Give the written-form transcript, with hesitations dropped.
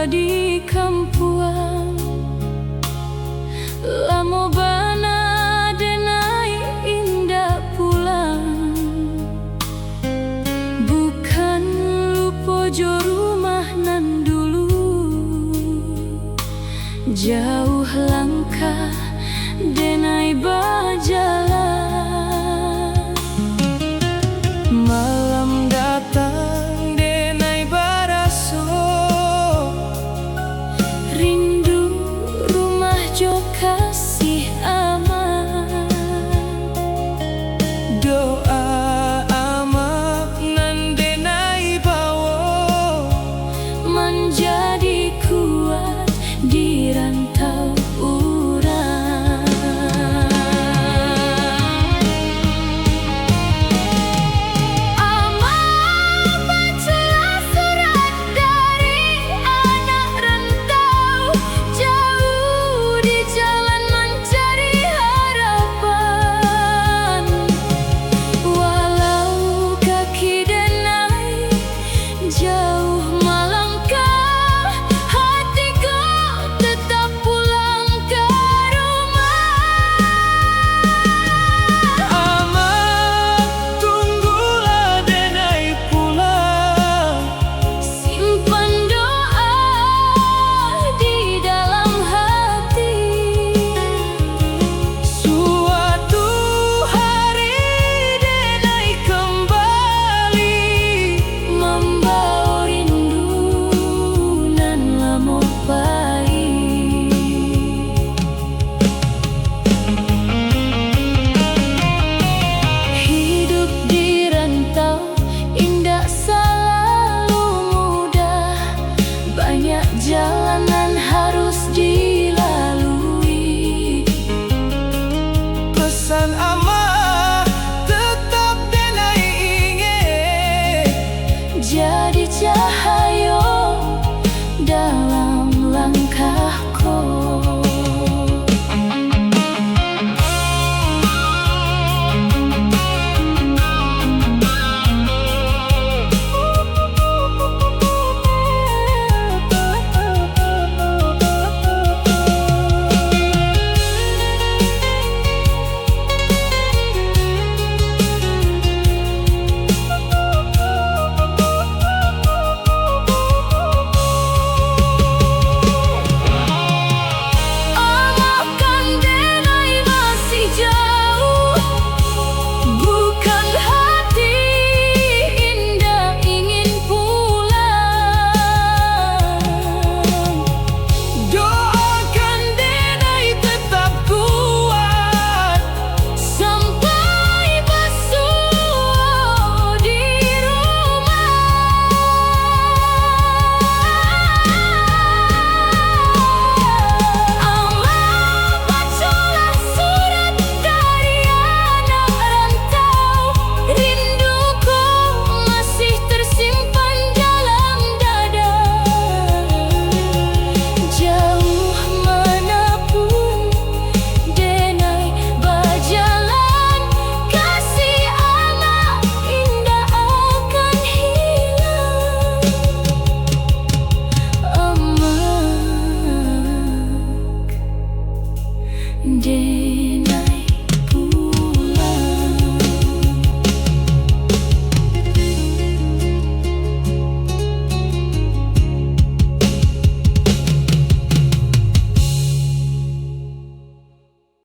di kampuan lamo bana denai indah pulang, bukan lupa jo rumah nan dulu. Jauh langkah denai berjalan, malam datang denai baraso, rindu rumah jo kasih aman. Doa amak nan denai bawa menjadi kuat di rantau urang. Amak bacalah surat dari anak rantau, jauh di jalan mencari harapan. Walau kaki denai jauh melangkah, hatiku tetap pulang ke rumah. Amak tunggulah denai pulang, simpan doa di dalam hati. Suatu hari denai kembali membawa rindu nan lamo pahit. Hidup di rantau indah selalu mudah, banyak jalanan harus dilalui. Pesan amak tetap denai ingin jadi cahaya